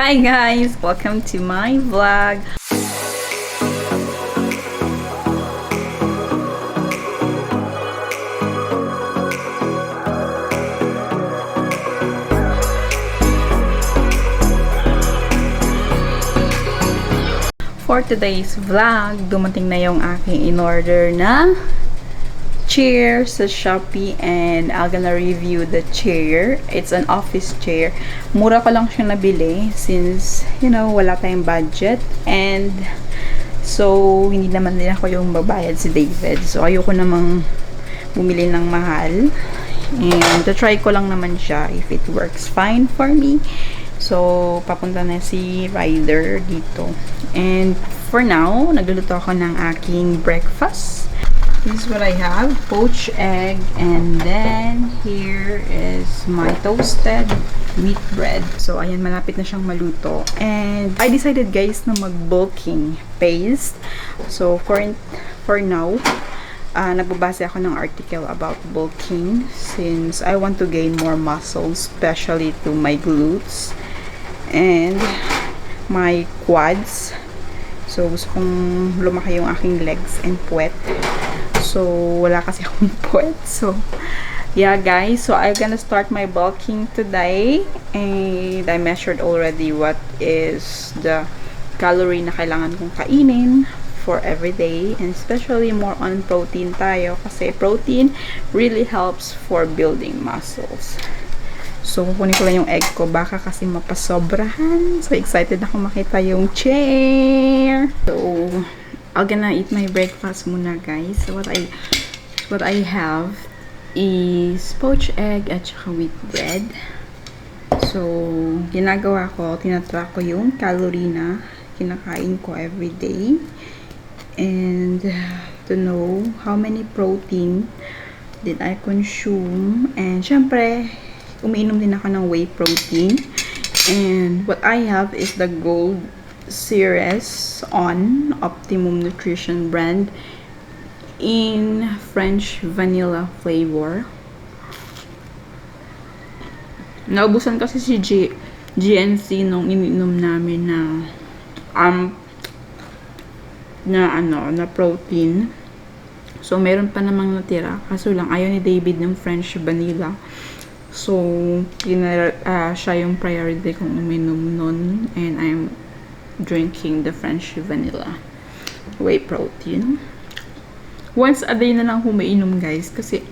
Hi guys! Welcome to my vlog. For today's vlog, dumating na yung aking in-order na chair sa Shopee and I'm gonna review the chair. It's an office chair. Mura ko lang siya nabili since, you know, wala tayong budget and so, hindi naman din ako yung babayad si David. So, ayoko namang bumili ng mahal. And try ko lang naman siya if it works fine for me. So, papunta na si Ryder dito. And for now, nagluluto ako ng aking breakfast. This is what I have, poached egg, and then here is my toasted wheat bread. So, ayan, malapit na siyang maluto. And I decided, guys, na mag-bulking paste. So, for now, nagbabase ako ng article about bulking since I want to gain more muscle, especially to my glutes and my quads. So, gusto kong lumaki yung aking legs and puwet. So, wala kasi akong puwet. So, yeah guys. So, I'm gonna start my bulking today. And I measured already what is the calorie na kailangan kong kainin for every day. And especially more on protein tayo. Kasi protein really helps for building muscles. So, kukunin ko lang yung egg ko. Baka kasi mapasobrahan. So, excited ako makita yung chair. So, I'm gonna eat my breakfast muna, guys. So, what I have is poached egg at saka wheat bread. So, ginagawa ko, tinatrack ko yung calorie na kinakain ko every day. And to know how many protein did I consume. And syempre, umiinom din ako ng whey protein. And what I have is the gold series on Optimum Nutrition brand in French vanilla flavor. Naubusan kasi si GNC nung ininom namin na protein. So meron pa namang natira. Kaso lang ayaw ni David ng French vanilla. So siya yung priority kong uminom nun, and I'm drinking the French vanilla whey protein. Once a day na lang umiinom, guys, kasi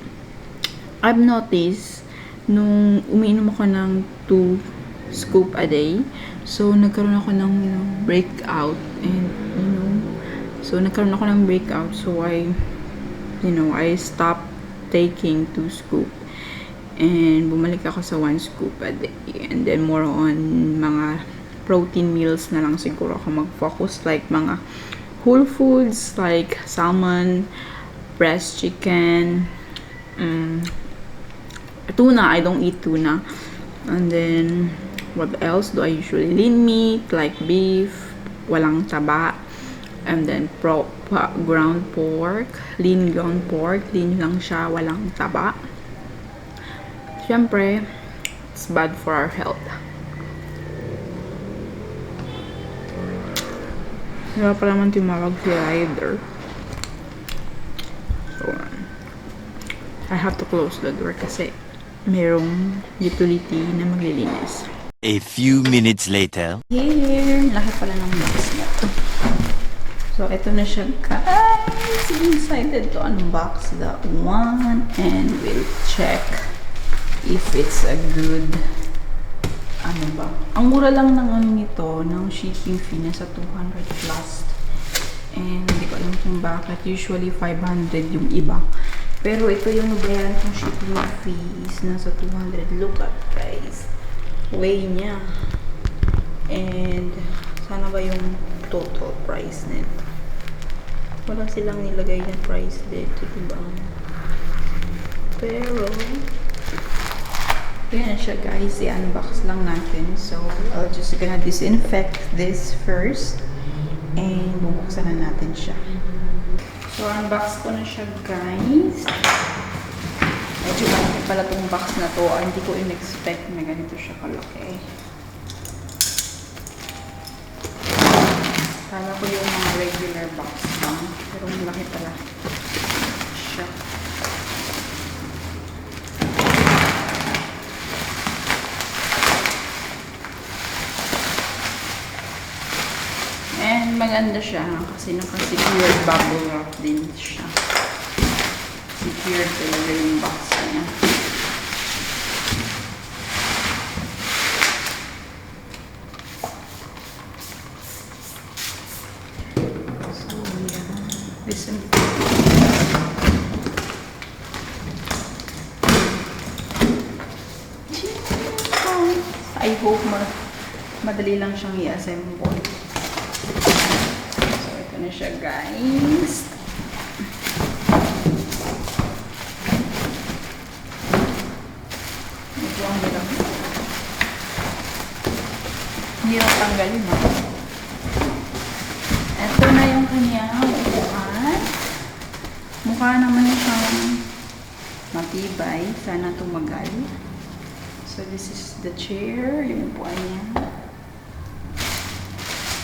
I've noticed nung umiinom ako ng 2 scoop a day, so nagkaroon ako ng breakout, and so I stopped taking 2 scoop and bumalik ako sa 1 scoop a day, and then more on mga protein meals na lang siguro ako mag-focus, like mga whole foods like salmon, breast chicken, tuna. I don't eat tuna. And then what else do I usually? Lean meat like beef, walang taba, and then ground pork, lean ground pork, lean lang siya, walang taba. Syempre, it's bad for our health. Diba pa naman tumawag si Ryder. So, I have to close the door kasi merong utility na maglilinis. A few minutes later. Here, lahat pala ng box na to. So, ito na siya, guys. I'm excited to unbox that one and we'll check if it's a good ang mura lang ng nito, ng shipping fee, nasa 200 plus. And hindi ko alam kung bakit. Usually 500 yung iba. Pero ito yung nabayaran kong shipping fees, nasa 200. Look at price. Way niya. And sana ba yung total price nito? Wala silang nilagay na price dito, diba? Pero yan siya, guys. I-unbox lang natin. So, I'll just gonna disinfect this first. And bubuksan na natin siya. So, unbox ko na siya, guys. Medyo malaki pala itong box na to. Hindi ko in-expect na ganito siya kalaki. Kala ko yung mga regular box lang. Pero malaki pala siya. And maganda siya kasi naka-secured bubble wrap din siya. Secured talaga yung box niya. So, yeah. Listen. I hope madali lang siyang i-assemble. So, ito na siya, guys. Ito ang hirap. Hirap tanggalin, ha? Ito na yung kanyang upuan. Mukha naman siyang matibay. Sana tumagal. So, this is the chair. Yung upuan niya.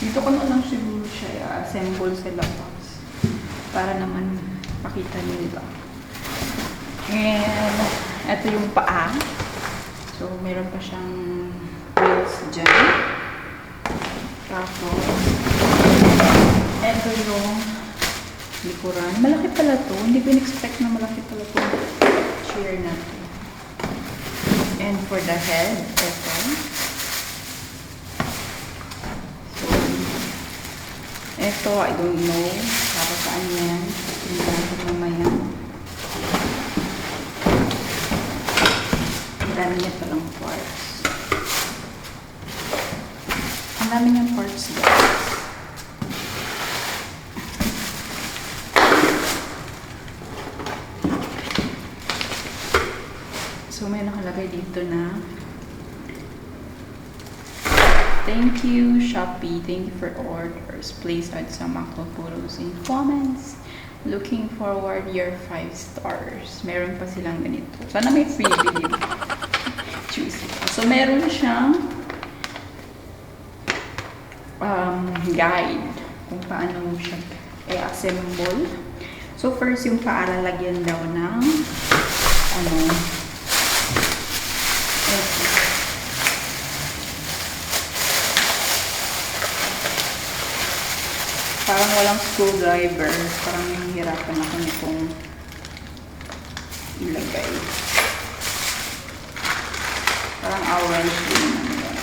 Dito ko na lang siguro siya assemble sa labas. Para naman pakita nila. And, ito yung paa. So, meron pa siyang wheels dyan. Tapos, ito yung likuran. Malaki pala to. Hindi ko in-expect na malaki pala to chair na to. And for the head, ito. So, ito, I don't know. Para saan yan. Tingnan natin mamaya. Ang dami niya palang parts. Ang dami niyang parts guys. So, may nakalagay dito na thank you, Shopee. Thank you for orders. Please add some MacBook photos in comments. Looking forward your 5 stars. Meron pa silang ganito. Sana may freebie dito. Choose. So, meron siyang guide kung paano siya i-assemble. So, first yung paalalagyan daw ng parang walang screwdriver. Parang hihirapan ako nitong ilagay. Parang orange din naman yan.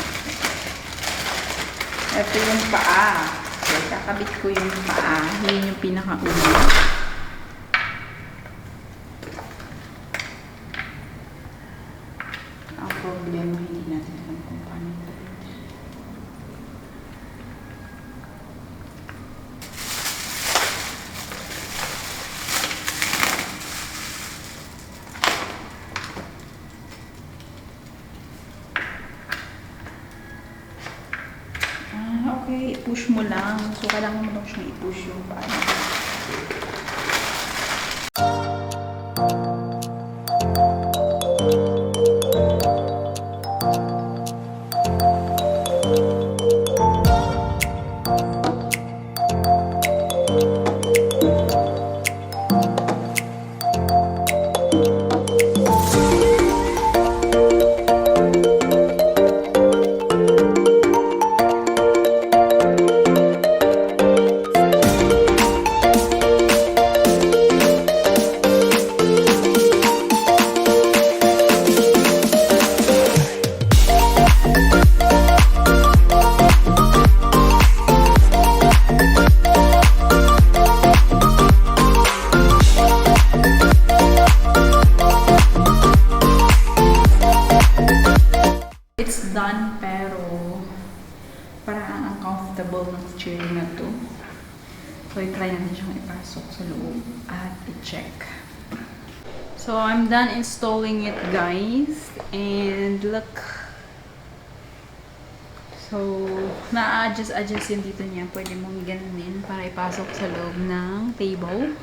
Ito yung paa. So, kakabit ko yung paa. Yun yung pinakauna. Ang problema, hindi natin alam kung paano ito. Okay, i-push mo lang. So, kailangan mo lang siyang i-push yung paano. Done, pero parang uncomfortable ng chair na to. So, i-try natin siyang ipasok sa loob at i-check. So, I'm done installing it, guys. And look. So, na-adjust yun dito niya. Pwede mong ganunin para ipasok sa loob ng table.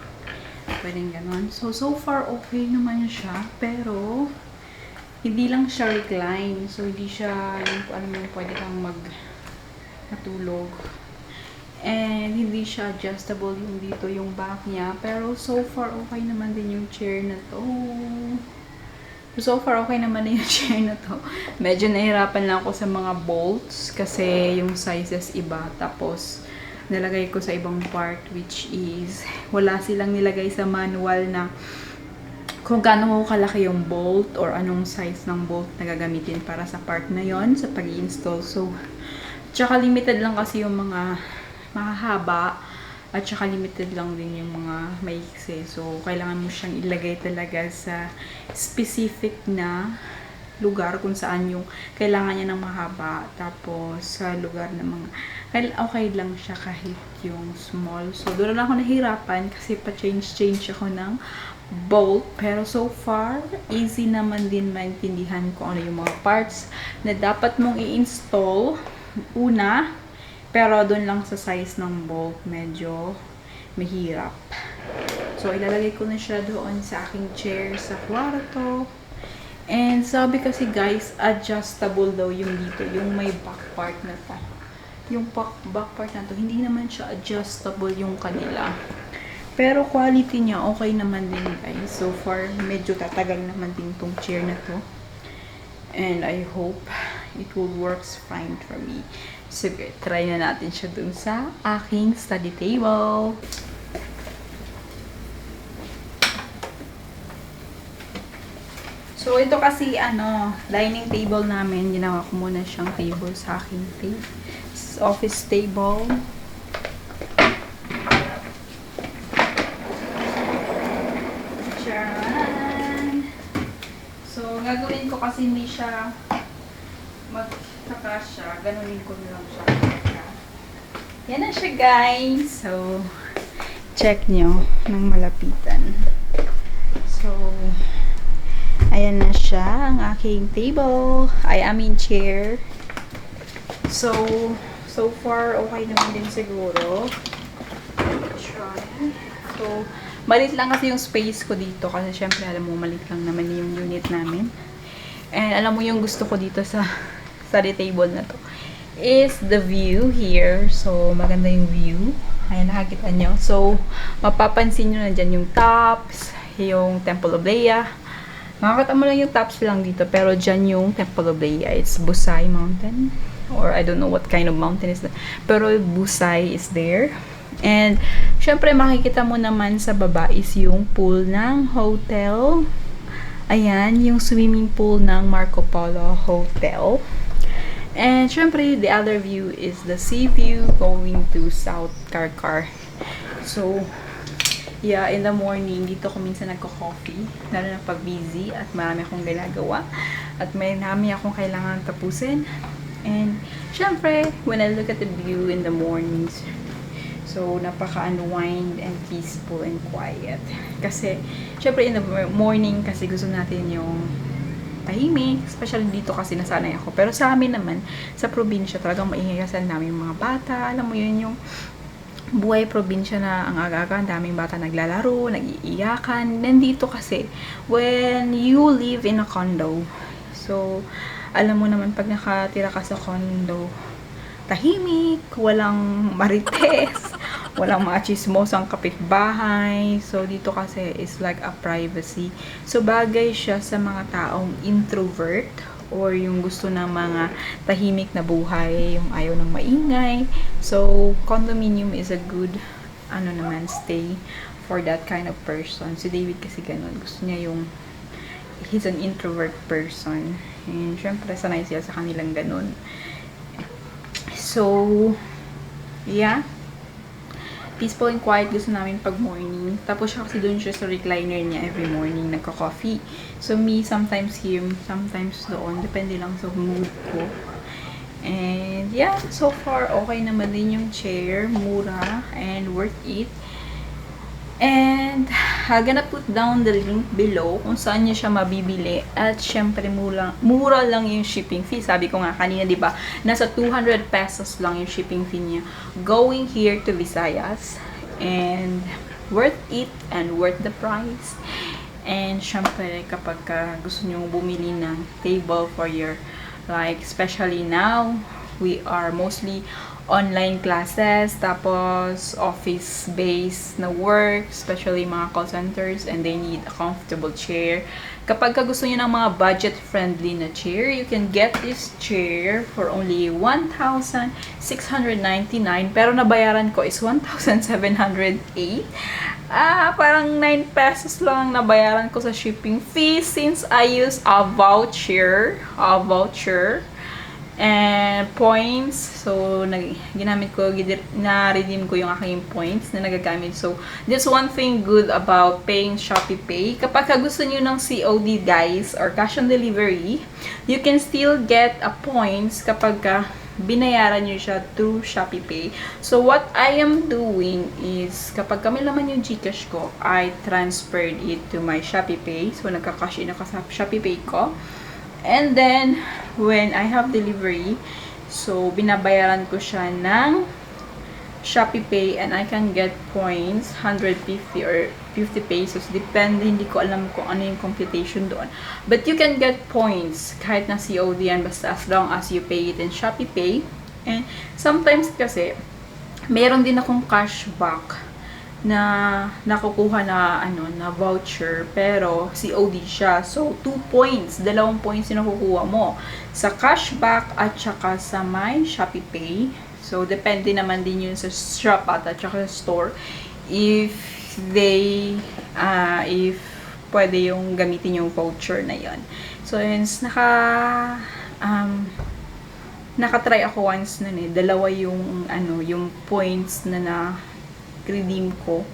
Pwedeng ganun. So far okay naman siya. Pero, hindi lang siya recline. So, hindi siya, yung, alam mo, pwede kang matulog. And hindi siya adjustable yung dito, yung back niya. Pero so far, okay naman din yung chair na to. So far, okay naman na yung chair na to. Medyo nahirapan lang ako sa mga bolts kasi yung sizes iba. Tapos, nalagay ko sa ibang part which is wala silang nilagay sa manual na kung gaano kalaki yung bolt or anong size ng bolt na gagamitin para sa part na yon sa pag-install. So, tsaka limited lang kasi yung mga mahahaba at tsaka limited lang din yung mga maiksi. So, kailangan mo siyang ilagay talaga sa specific na lugar kung saan yung kailangan niya ng mahaba. Tapos, sa lugar na mga okay lang siya kahit yung small. So, doon lang ako nahirapan kasi pa-change ako ng bolt. Pero so far, easy naman din maintindihan ko ano yung mga parts na dapat mong i-install una. Pero doon lang sa size ng bolt, medyo mahirap. So, ilalagay ko na siya doon sa aking chair sa kwarto. And sabi kasi guys, adjustable daw yung dito, yung may back part na to. Yung back part na to, hindi naman siya adjustable yung kanila. Pero quality niya, okay naman din guys. So far, medyo tatagal naman din tong chair na to. And I hope it will works fine for me. Sige, try na natin siya dun sa aking study table. So, ito kasi, dining table namin. Ginawa ko muna siyang table sa aking office table. Charan! So, gagawin ko kasi hindi siya magkakasya. Ganunin ko na lang siya. Yan na siya, guys. So, check nyo ng malapitan. So, ayan na siya, ang aking table. I mean chair. So far, okay naman din siguro. Try. So, malit lang kasi yung space ko dito. Kasi syempre, alam mo, malit lang naman yung unit namin. And alam mo yung gusto ko dito sa study table na to is the view here. So, maganda yung view. Ayan, nakakita nyo. So, mapapansin nyo na dyan yung tops, yung Temple of Leia. Makakita mo lang yung tops lang dito, pero dyan yung Temple of Leia. It's Busai Mountain. Or I don't know what kind of mountain is that. Pero Busai is there. And, syempre, makikita mo naman sa baba is yung pool ng hotel. Ayan, yung swimming pool ng Marco Polo Hotel. And, syempre, the other view is the sea view going to South Karkar. So, yeah, in the morning, dito ko minsan nagko-coffee. Lalo na pag busy at marami akong ginagawa. At may marami akong kailangan tapusin. And, syempre, when I look at the view in the mornings, so, napaka-unwind and peaceful and quiet. Kasi, syempre, in the morning, kasi gusto natin yung tahimik. Especially dito kasi nasanay ako. Pero sa amin naman, sa probinsya, talagang maingay kasi namin yung mga bata. Alam mo yun, yung buhay probinsya na ang aga-aga, ang daming bata naglalaro, nag-iiyakan. Nandito kasi, when you live in a condo, so, alam mo naman, pag nakatira ka sa condo, tahimik, walang marites, walang mga chismosang kapitbahay. So, dito kasi is like a privacy. So, bagay siya sa mga taong introvert or yung gusto ng mga tahimik na buhay, yung ayaw ng maingay. So, condominium is a good, stay for that kind of person. Si David kasi ganun. Gusto niya yung, he's an introvert person. And, syempre, sanay siya sa kanilang ganun. So, yeah. Peaceful and quiet gusto namin pag morning. Tapos siya kasi doon siya sa recliner niya every morning, nagka-coffee. So, me, sometimes here, sometimes doon. Depende lang sa mood ko. And, yeah, so far, okay naman din yung chair. Mura and worth it. And, I'm gonna put down the link below kung saan niyo siya mabibili. At, syempre, mura lang yung shipping fee. Sabi ko nga kanina, di ba, nasa 200 pesos lang yung shipping fee niya. Going here to Visayas. And, worth it and worth the price. And, syempre, kapag gusto niyo bumili ng table for your, like, especially now, we are mostly online classes, tapos office-based na work, especially mga call centers, and they need a comfortable chair. Kapag gusto niyo ng mga budget-friendly na chair, you can get this chair for only 1,699, pero nabayaran ko is 1,708. Parang 9 pesos lang ang nabayaran ko sa shipping fee since I use a voucher and points. So, ginamit ko, na-redeem ko yung aking points na nagagamit. So, this one thing good about paying Shopee Pay. Kapag gusto niyo ng COD, guys, or cash on delivery, you can still get a points kapag binayaran nyo siya through Shopee Pay. So, what I am doing is, kapag kami naman yung Gcash ko, I transferred it to my Shopee Pay. So, nagka-cash in ako sa Shopee Pay ko. And then, when I have delivery, so, binabayaran ko siya ng Shopee Pay and I can get points, 150 or 50 pesos. Depende, hindi ko alam kung ano yung computation doon. But you can get points kahit na COD yan, basta as long as you pay it in Shopee Pay. And sometimes kasi, meron din akong cashback na nakukuha na na voucher pero COD siya. So 2 points, 2 points yung nakukuha mo sa cashback at saka sa my Shopee Pay. So depende naman din yun sa shop at saka sa store if pwede yung gamitin yung voucher na yon. So since nakatry ako once nun dalawa yung yung points na redeem ko,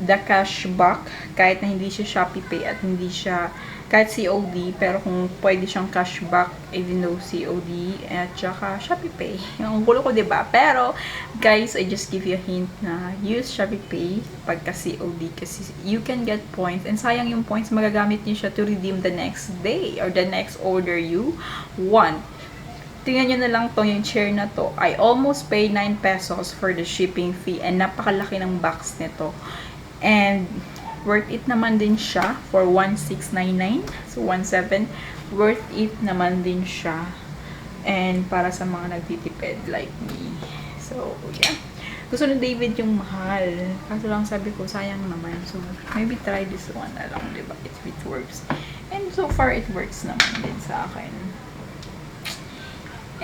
the cashback, kahit na hindi siya Shopee Pay at hindi siya kahit COD, pero kung pwede siyang cashback even though COD at saka Shopee Pay. Yung gulo ko, diba? Pero, guys, I just give you a hint na use Shopee Pay pagka COD kasi you can get points and sayang yung points, magagamit niyo siya to redeem the next day or the next order you want. Tingnan nyo na lang to, yung chair na to. I almost paid 9 pesos for the shipping fee and napakalaki ng box nito. And worth it naman din siya for 1,699. So 1,700. Worth it naman din siya. And para sa mga nagtitipid like me. So, yeah. Gusto ni David yung mahal. Kaso lang sabi ko, sayang naman. So, maybe try this one na lang, diba? If it works. And so far, it works naman din sa akin.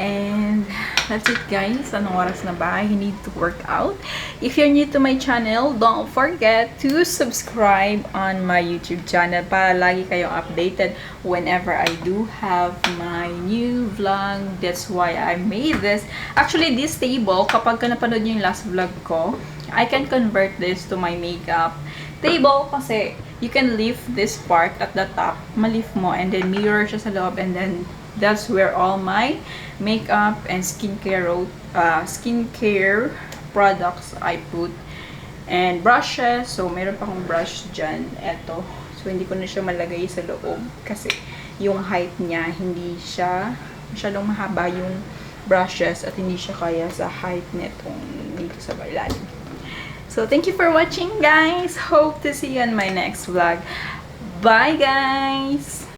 And that's it, guys. Anong oras na ba? I need to work out. If you're new to my channel, don't forget to subscribe on my YouTube channel para lagi kayong updated whenever I do have my new vlog. That's why I made this. Actually, this table, kapag napanood nyo yung last vlog ko, I can convert this to my makeup table kasi you can lift this part at the top, malift mo, and then mirror siya sa loob, and then that's where all my makeup and skincare products I put. And brushes. So, meron pa akong brush dyan. Eto. So, hindi ko na siya malagay sa loob. Kasi, yung height niya, hindi siya masyadong mahaba yung brushes at hindi siya kaya sa height netong dito sa ilalim. So, thank you for watching, guys. Hope to see you on my next vlog. Bye, guys!